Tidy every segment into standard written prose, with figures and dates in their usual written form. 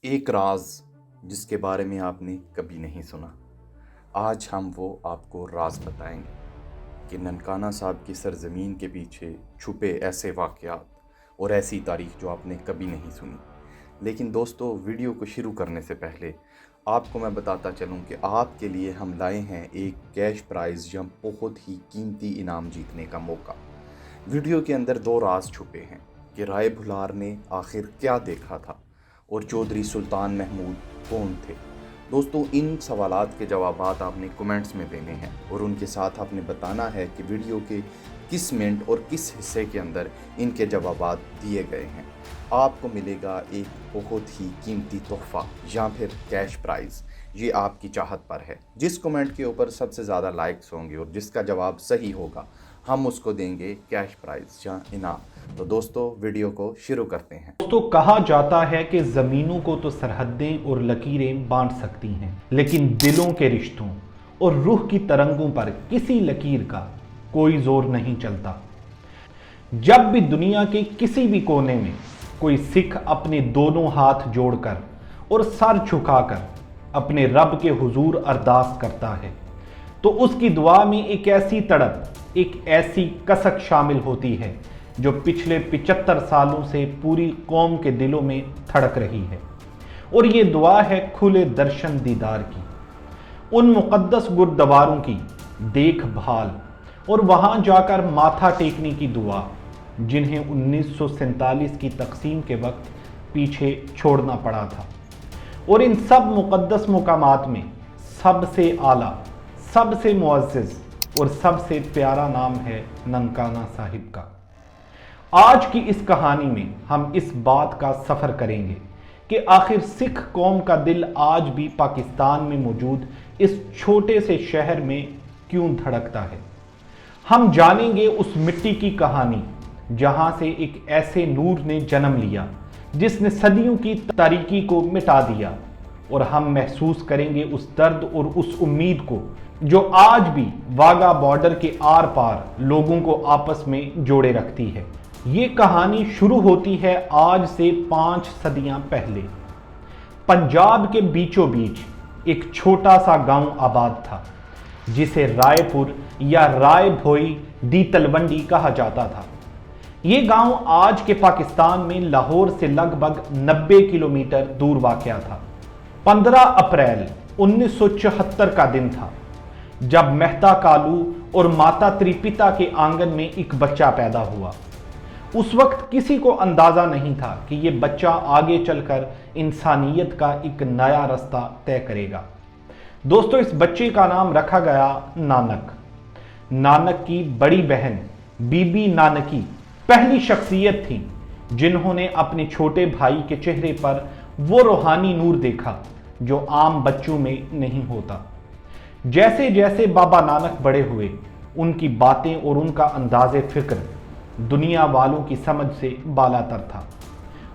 ایک راز جس کے بارے میں آپ نے کبھی نہیں سنا، آج ہم وہ آپ کو راز بتائیں گے کہ ننکانہ صاحب کی سرزمین کے پیچھے چھپے ایسے واقعات اور ایسی تاریخ جو آپ نے کبھی نہیں سنی۔ لیکن دوستو، ویڈیو کو شروع کرنے سے پہلے آپ کو میں بتاتا چلوں کہ آپ کے لیے ہم لائے ہیں ایک کیش پرائز یا بہت ہی قیمتی انعام جیتنے کا موقع۔ ویڈیو کے اندر دو راز چھپے ہیں کہ رائے بھلار نے آخر کیا دیکھا تھا اور چودھری سلطان محمود کون تھے۔ دوستو، ان سوالات کے جوابات آپ نے کمنٹس میں دینے ہیں اور ان کے ساتھ آپ نے بتانا ہے کہ ویڈیو کے کس منٹ اور کس حصے کے اندر ان کے جوابات دیے گئے ہیں۔ آپ کو ملے گا ایک بہت ہی قیمتی تحفہ یا پھر کیش پرائز۔ یہ آپ کی چاہت پر ہے۔ جس کمنٹ کے اوپر سب سے زیادہ لائکس ہوں گے اور جس کا جواب صحیح ہوگا، ہم اس کو دیں گے کیش پرائز یا انعام۔ تو دوستو، ویڈیو کو شروع کرتے ہیں۔ دوستو، کہا جاتا ہے کہ زمینوں کو تو سرحدیں اور لکیریں بانٹ سکتی ہیں، لیکن دلوں کے رشتوں اور روح کی ترنگوں پر کسی لکیر کا کوئی زور نہیں چلتا۔ جب بھی دنیا کے کسی بھی کونے میں کوئی سکھ اپنے دونوں ہاتھ جوڑ کر اور سر جھکا کر اپنے رب کے حضور ارداس کرتا ہے تو اس کی دعا میں ایک ایسی تڑپ، ایک ایسی کسک شامل ہوتی ہے جو پچھلے 75 سالوں سے پوری قوم کے دلوں میں تھڑک رہی ہے، اور یہ دعا ہے کھلے درشن دیدار کی، ان مقدس گردواروں کی دیکھ بھال اور وہاں جا کر ماتھا ٹیکنے کی دعا جنہیں 1947 کی تقسیم کے وقت پیچھے چھوڑنا پڑا تھا۔ اور ان سب مقدس مقامات میں سب سے اعلیٰ، سب سے معزز اور سب سے پیارا نام ہے ننکانہ صاحب کا۔ آج کی اس کہانی میں ہم اس بات کا سفر کریں گے کہ آخر سکھ قوم کا دل آج بھی پاکستان میں موجود اس چھوٹے سے شہر میں کیوں دھڑکتا ہے۔ ہم جانیں گے اس مٹی کی کہانی جہاں سے ایک ایسے نور نے جنم لیا جس نے صدیوں کی تاریکی کو مٹا دیا، اور ہم محسوس کریں گے اس درد اور اس امید کو جو آج بھی واگا بارڈر کے آر پار لوگوں کو آپس میں جوڑے رکھتی ہے۔ یہ کہانی شروع ہوتی ہے آج سے 5 صدیاں پہلے۔ پنجاب کے بیچوں بیچ ایک چھوٹا سا گاؤں آباد تھا جسے رائے پور یا رائے بھوئی دی تلونڈی کہا جاتا تھا۔ یہ گاؤں آج کے پاکستان میں لاہور سے لگ بھگ 90 کلومیٹر دور واقع تھا۔ 15 اپریل 1974 کا دن تھا جب مہتا کالو اور ماتا تریپتا کے آنگن میں ایک بچہ پیدا ہوا۔ اس وقت کسی کو اندازہ نہیں تھا کہ یہ بچہ آگے چل کر انسانیت کا ایک نیا رستہ طے کرے گا۔ دوستو، اس بچے کا نام رکھا گیا نانک۔ نانک کی بڑی بہن بی بی نانکی پہلی شخصیت تھی جنہوں نے اپنے چھوٹے بھائی کے چہرے پر وہ روحانی نور دیکھا جو عام بچوں میں نہیں ہوتا۔ جیسے جیسے بابا نانک بڑے ہوئے، ان کی باتیں اور ان کا انداز فکر دنیا والوں کی سمجھ سے بالا تر تھا۔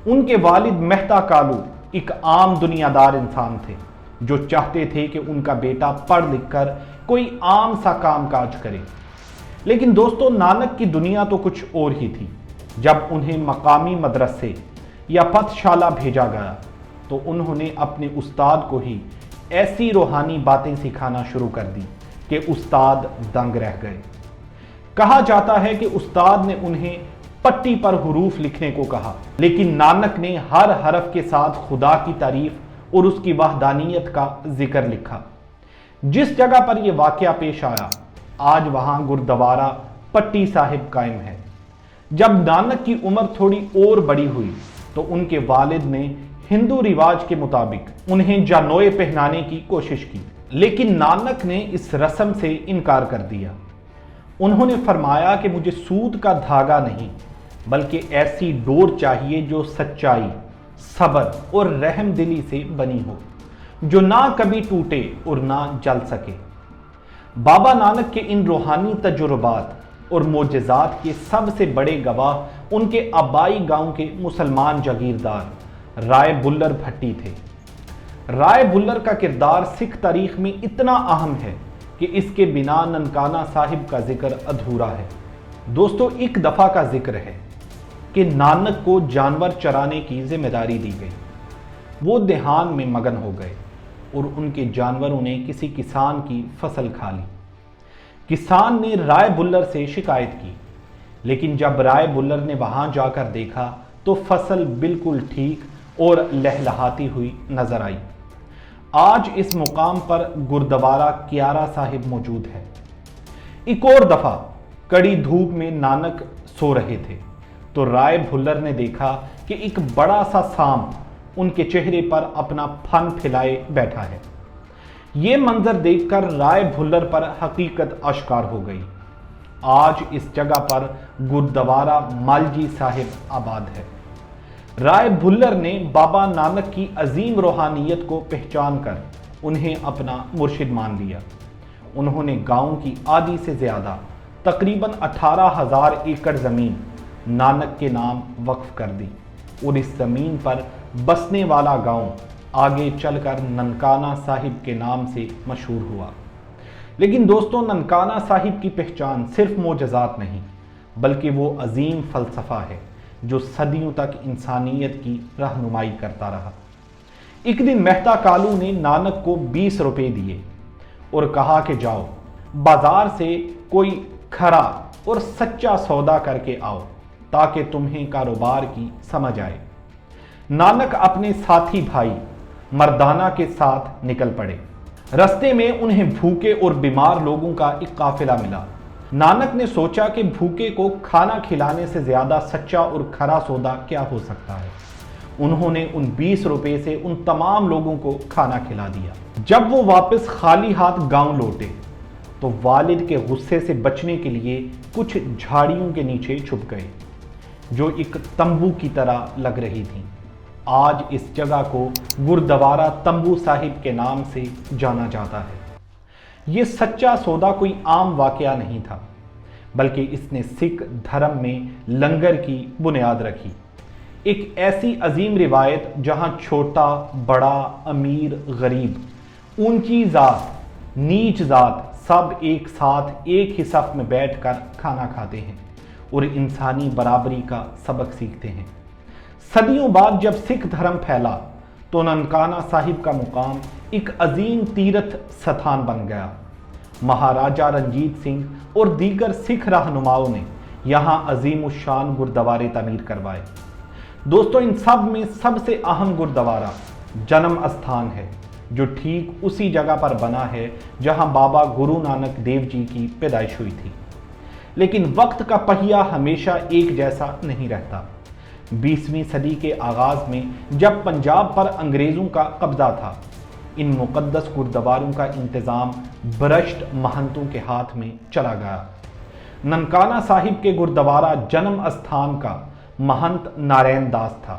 ان کے والد مہتا کالو ایک عام دنیا دار انسان تھے جو چاہتے تھے کہ ان کا بیٹا پڑھ لکھ کر کوئی عام سا کام کاج کرے۔ لیکن دوستو، نانک کی دنیا تو کچھ اور ہی تھی۔ جب انہیں مقامی مدرسے یا پتھ شالہ بھیجا گیا تو انہوں نے اپنے استاد کو ہی ایسی روحانی باتیں سکھانا شروع کر دی کہ استاد دنگ رہ گئے۔ کہا جاتا ہے کہ استاد نے انہیں پٹی پر حروف لکھنے کو کہا، لیکن نانک نے ہر حرف کے ساتھ خدا کی تعریف اور اس کی وحدانیت کا ذکر لکھا۔ جس جگہ پر یہ واقعہ پیش آیا، آج وہاں گردوارہ پٹی صاحب قائم ہے۔ جب نانک کی عمر تھوڑی اور بڑی ہوئی تو ان کے والد نے ہندو رواج کے مطابق انہیں جانوئے پہنانے کی کوشش کی، لیکن نانک نے اس رسم سے انکار کر دیا۔ انہوں نے فرمایا کہ مجھے سود کا دھاگا نہیں بلکہ ایسی ڈور چاہیے جو سچائی، صبر اور رحم دلی سے بنی ہو، جو نہ کبھی ٹوٹے اور نہ جل سکے۔ بابا نانک کے ان روحانی تجربات اور معجزات کے سب سے بڑے گواہ ان کے آبائی گاؤں کے مسلمان جاگیردار رائے بلر بھٹی تھے۔ رائے بلر کا کردار سکھ تاریخ میں اتنا اہم ہے کہ اس کے بنا ننکانہ صاحب کا ذکر ادھورا ہے۔ دوستو، ایک دفعہ کا ذکر ہے کہ نانک کو جانور چرانے کی ذمہ داری دی گئی۔ وہ دہان میں مگن ہو گئے اور ان کے جانوروں نے کسی کسان کی فصل کھا لی۔ کسان نے رائے بلر سے شکایت کی، لیکن جب رائے بلر نے وہاں جا کر دیکھا تو فصل بالکل ٹھیک اور لہلہاتی ہوئی نظر آئی۔ آج اس مقام پر گردوارہ کیارا صاحب موجود ہے۔ ایک اور دفعہ کڑی دھوپ میں نانک سو رہے تھے تو رائے بھلر نے دیکھا کہ ایک بڑا سا سام ان کے چہرے پر اپنا پھن پھیلائے بیٹھا ہے۔ یہ منظر دیکھ کر رائے بھلر پر حقیقت آشکار ہو گئی۔ آج اس جگہ پر گردوارہ مالجی صاحب آباد ہے۔ رائے بھلر نے بابا نانک کی عظیم روحانیت کو پہچان کر انہیں اپنا مرشد مان لیا۔ انہوں نے گاؤں کی آدھی سے زیادہ تقریباً 18,000 ایکڑ زمین نانک کے نام وقف کر دی اور اس زمین پر بسنے والا گاؤں آگے چل کر ننکانہ صاحب کے نام سے مشہور ہوا۔ لیکن دوستوں، ننکانہ صاحب کی پہچان صرف معجزات نہیں بلکہ وہ عظیم فلسفہ ہے جو صدیوں تک انسانیت کی رہنمائی کرتا رہا۔ ایک دن مہتا کالو نے نانک کو 20 روپے دیے اور کہا کہ جاؤ بازار سے کوئی کھرا اور سچا سودا کر کے آؤ تاکہ تمہیں کاروبار کی سمجھ آئے۔ نانک اپنے ساتھی بھائی مردانہ کے ساتھ نکل پڑے۔ رستے میں انہیں بھوکے اور بیمار لوگوں کا ایک قافلہ ملا۔ نانک نے سوچا کہ بھوکے کو کھانا کھلانے سے زیادہ سچا اور کھرا سودا کیا ہو سکتا ہے۔ انہوں نے ان 20 روپے سے ان تمام لوگوں کو کھانا کھلا دیا۔ جب وہ واپس خالی ہاتھ گاؤں لوٹے تو والد کے غصے سے بچنے کے لیے کچھ جھاڑیوں کے نیچے چھپ گئے جو ایک تمبو کی طرح لگ رہی تھیں۔ آج اس جگہ کو گردوارہ تمبو صاحب کے نام سے جانا جاتا ہے۔ یہ سچا سودا کوئی عام واقعہ نہیں تھا بلکہ اس نے سکھ دھرم میں لنگر کی بنیاد رکھی۔ ایک ایسی عظیم روایت جہاں چھوٹا بڑا امیر غریب اونچی ذات نیچ ذات سب ایک ساتھ ایک ہی صف میں بیٹھ کر کھانا کھاتے ہیں اور انسانی برابری کا سبق سیکھتے ہیں۔ صدیوں بعد جب سکھ دھرم پھیلا تو ننکانہ صاحب کا مقام ایک عظیم تیرتھ ستھان بن گیا۔ مہاراجہ رنجیت سنگھ اور دیگر سکھ رہنماؤں نے یہاں عظیم الشان گردوارے تعمیر کروائے۔ دوستو، ان سب میں سب سے اہم گردوارہ جنم استھان ہے جو ٹھیک اسی جگہ پر بنا ہے جہاں بابا گرو نانک دیو جی کی پیدائش ہوئی تھی۔ لیکن وقت کا پہیہ ہمیشہ ایک جیسا نہیں رہتا۔ 20ویں صدی کے آغاز میں جب پنجاب پر انگریزوں کا قبضہ تھا، ان مقدس گردواروں کا انتظام برشٹ مہنتوں کے ہاتھ میں چلا گیا۔ ننکانہ صاحب کے گردوارہ جنم استھان کا مہنت نارائن داس تھا۔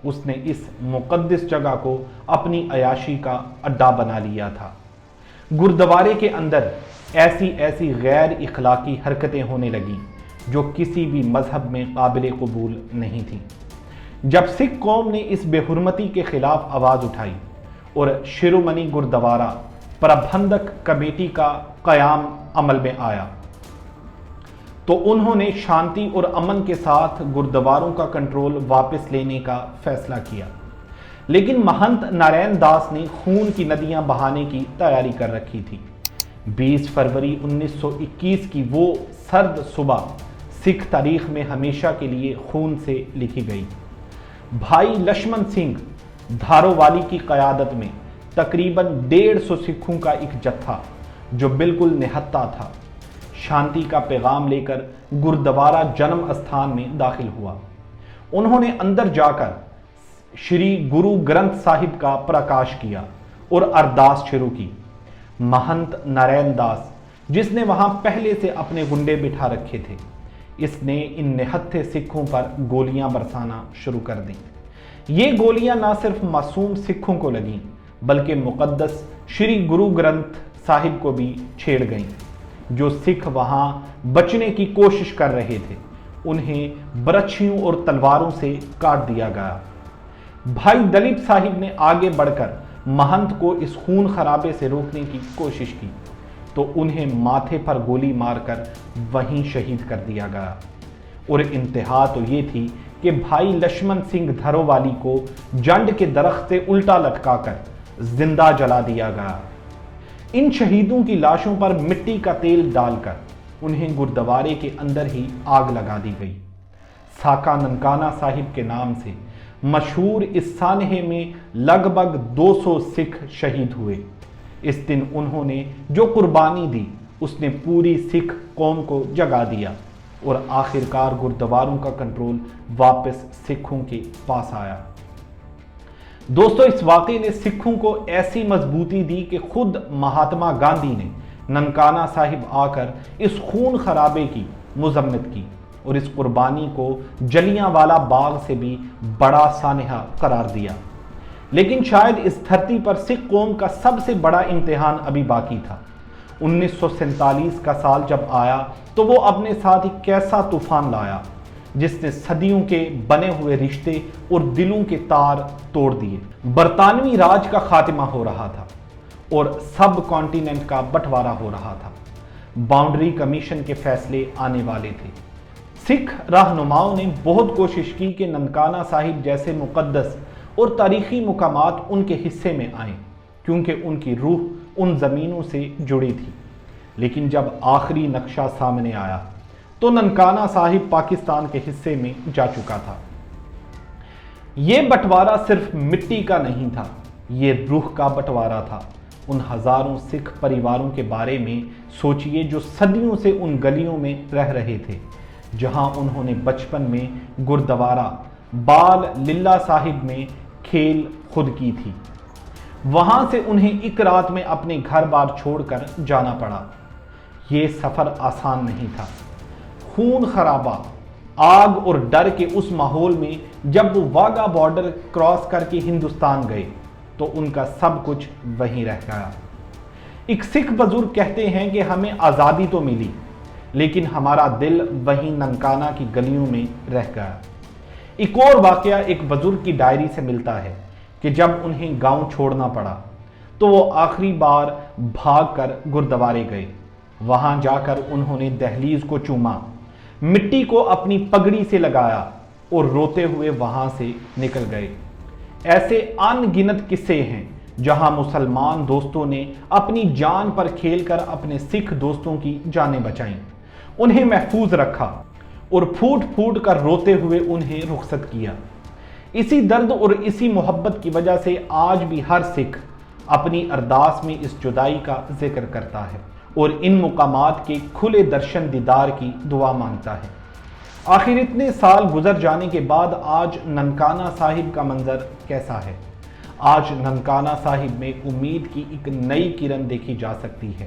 اس نے اس مقدس جگہ کو اپنی عیاشی کا اڈا بنا لیا تھا۔ گردوارے کے اندر ایسی غیر اخلاقی حرکتیں ہونے لگیں جو کسی بھی مذہب میں قابل قبول نہیں تھیں۔ جب سکھ قوم نے اس بے حرمتی کے خلاف آواز اٹھائی اور شرومنی گردوارہ پربندھک کمیٹی کا قیام عمل میں آیا تو انہوں نے شانتی اور امن کے ساتھ گردواروں کا کنٹرول واپس لینے کا فیصلہ کیا۔ لیکن مہنت نارائن داس نے خون کی ندیاں بہانے کی تیاری کر رکھی تھی۔ 20 فروری 1921 کی وہ سرد صبح سکھ تاریخ میں ہمیشہ کے لیے خون سے لکھی گئی۔ بھائی لشمن سنگھ دھارووالی کی قیادت میں تقریباً 150 سکھوں کا ایک جتھا جو بالکل نہتا تھا، شانتی کا پیغام لے کر گردوارہ جنم استھان میں داخل ہوا۔ انہوں نے اندر جا کر شری گرو گرنتھ صاحب کا پرکاش کیا اور ارداس شروع کی۔ مہنت نارائن داس، جس نے وہاں پہلے سے اپنے گنڈے بٹھا رکھے تھے، اس نے ان نہتے سکھوں پر گولیاں برسانا شروع کر دیں۔ یہ گولیاں نہ صرف معصوم سکھوں کو لگیں بلکہ مقدس شری گرو گرنتھ صاحب کو بھی چھیڑ گئیں۔ جو سکھ وہاں بچنے کی کوشش کر رہے تھے انہیں برچھیوں اور تلواروں سے کاٹ دیا گیا۔ بھائی دلیپ صاحب نے آگے بڑھ کر مہنت کو اس خون خرابے سے روکنے کی کوشش کی تو انہیں ماتھے پر گولی مار کر وہیں شہید کر دیا گیا۔ اور انتہا تو یہ تھی کہ بھائی لشمن سنگھ دھرووالی کو جنڈ کے درخت سے الٹا لٹکا کر زندہ جلا دیا گیا۔ ان شہیدوں کی لاشوں پر مٹی کا تیل ڈال کر انہیں گردوارے کے اندر ہی آگ لگا دی گئی۔ ساکا ننکانہ صاحب کے نام سے مشہور اس سانحے میں لگ بھگ 200 سکھ شہید ہوئے۔ اس دن انہوں نے جو قربانی دی اس نے پوری سکھ قوم کو جگا دیا اور آخرکار گردواروں کا کنٹرول واپس سکھوں کے پاس آیا۔ دوستو، اس واقعے نے سکھوں کو ایسی مضبوطی دی کہ خود مہاتما گاندھی نے ننکانہ صاحب آ کر اس خون خرابے کی مذمت کی اور اس قربانی کو جلیاں والا باغ سے بھی بڑا سانحہ قرار دیا۔ لیکن شاید اس دھرتی پر سکھ قوم کا سب سے بڑا امتحان ابھی باقی تھا۔ 1947 کا سال جب آیا تو وہ اپنے ساتھ ایک ایسا طوفان لایا جس نے صدیوں کے بنے ہوئے رشتے اور دلوں کے تار توڑ دیے۔ برطانوی راج کا خاتمہ ہو رہا تھا اور سب کانٹیننٹ کا بٹوارا ہو رہا تھا۔ باؤنڈری کمیشن کے فیصلے آنے والے تھے۔ سکھ رہنماؤں نے بہت کوشش کی کہ ننکانہ صاحب جیسے مقدس اور تاریخی مقامات ان کے حصے میں آئیں، کیونکہ ان کی روح ان زمینوں سے جڑی تھی۔ لیکن جب آخری نقشہ سامنے آیا تو ننکانہ صاحب پاکستان کے حصے میں جا چکا تھا۔ یہ بٹوارا صرف مٹی کا نہیں تھا، یہ روح کا بٹوارا تھا۔ ان ہزاروں سکھ پریواروں کے بارے میں سوچئے جو صدیوں سے ان گلیوں میں رہ رہے تھے جہاں انہوں نے بچپن میں گردوارہ بال للہ صاحب میں کھیل خود کی تھی۔ وہاں سے انہیں ایک رات میں اپنے گھر بار چھوڑ کر جانا پڑا۔ یہ سفر آسان نہیں تھا۔ خون خرابہ، آگ اور ڈر کے اس ماحول میں جب وہ واگا بارڈر کراس کر کے ہندوستان گئے تو ان کا سب کچھ وہیں رہ گیا۔ ایک سکھ بزرگ کہتے ہیں کہ ہمیں آزادی تو ملی لیکن ہمارا دل وہیں ننکانہ کی گلیوں میں رہ گیا۔ ایک اور واقعہ ایک بزرگ کی ڈائری سے ملتا ہے کہ جب انہیں گاؤں چھوڑنا پڑا تو وہ آخری بار بھاگ کر گردوارے گئے۔ وہاں جا کر انہوں نے دہلیز کو چوما، مٹی کو اپنی پگڑی سے لگایا اور روتے ہوئے وہاں سے نکل گئے۔ ایسے ان گنت قصے ہیں جہاں مسلمان دوستوں نے اپنی جان پر کھیل کر اپنے سکھ دوستوں کی جانیں بچائیں، انہیں محفوظ رکھا اور پھوٹ پھوٹ کر روتے ہوئے انہیں رخصت کیا۔ اسی درد اور اسی محبت کی وجہ سے آج بھی ہر سکھ اپنی ارداس میں اس جدائی کا ذکر کرتا ہے اور ان مقامات کے کھلے درشن دیدار کی دعا مانگتا ہے۔ آخر اتنے سال گزر جانے کے بعد آج ننکانہ صاحب کا منظر کیسا ہے؟ آج ننکانہ صاحب میں امید کی ایک نئی کرن دیکھی جا سکتی ہے۔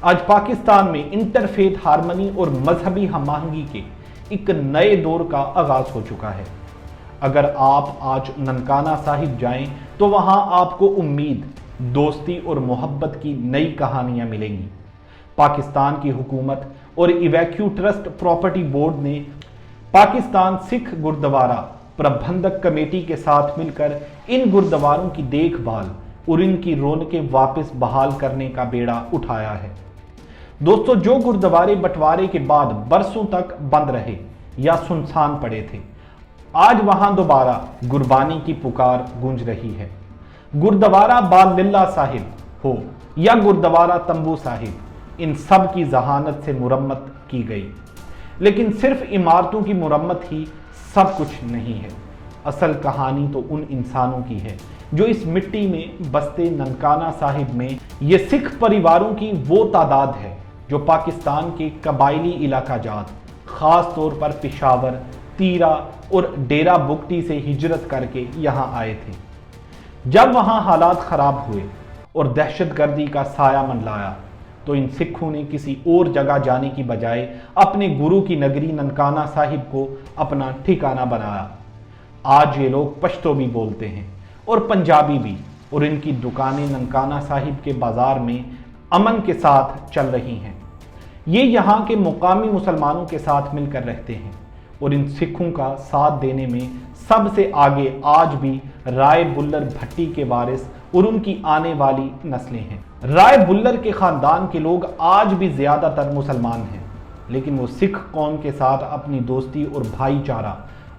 آج پاکستان میں انٹرفیتھ ہارمنی اور مذہبی ہم آہنگی کے ایک نئے دور کا آغاز ہو چکا ہے۔ اگر آپ آج ننکانہ صاحب جائیں تو وہاں آپ کو امید، دوستی اور محبت کی نئی کہانیاں ملیں گی۔ پاکستان کی حکومت اور ایویکیو ٹرسٹ پراپرٹی بورڈ نے پاکستان سکھ گردوارہ پربندھک کمیٹی کے ساتھ مل کر ان گردواروں کی دیکھ بھال اور ان کی رونقیں واپس بحال کرنے کا بیڑا اٹھایا ہے۔ دوستو، جو گردوارے بٹوارے کے بعد برسوں تک بند رہے یا سنسان پڑے تھے، آج وہاں دوبارہ قربانی کی پکار گونج رہی ہے۔ گردوارہ بال للہ صاحب ہو یا گردوارہ تمبو صاحب، ان سب کی ذہانت سے مرمت کی گئی، لیکن صرف عمارتوں کی مرمت ہی سب کچھ نہیں ہے۔ اصل کہانی تو ان انسانوں کی ہے جو اس مٹی میں بستے ننکانہ صاحب میں یہ سکھ پریواروں کی وہ تعداد ہے جو پاکستان کے قبائلی علاقہ جات، خاص طور پر پشاور، تیرا اور ڈیرہ بگٹی سے ہجرت کر کے یہاں آئے تھے۔ جب وہاں حالات خراب ہوئے اور دہشت گردی کا سایہ منڈلایا تو ان سکھوں نے کسی اور جگہ جانے کی بجائے اپنے گرو کی نگری ننکانہ صاحب کو اپنا ٹھکانہ بنایا۔ آج یہ لوگ پشتو بھی بولتے ہیں اور پنجابی بھی، اور ان کی دکانیں ننکانہ صاحب کے بازار میں امن کے ساتھ چل رہی ہیں۔ یہ یہاں کے مقامی مسلمانوں کے ساتھ مل کر رہتے ہیں اور ان سکھوں کا ساتھ دینے میں سب سے آگے آج بھی رائے بلر بھٹی کے وارث اور ان کی آنے والی نسلیں ہیں۔ رائے بلر کے خاندان کے لوگ آج بھی زیادہ تر مسلمان ہیں، لیکن وہ سکھ قوم کے ساتھ اپنی دوستی اور بھائی چارہ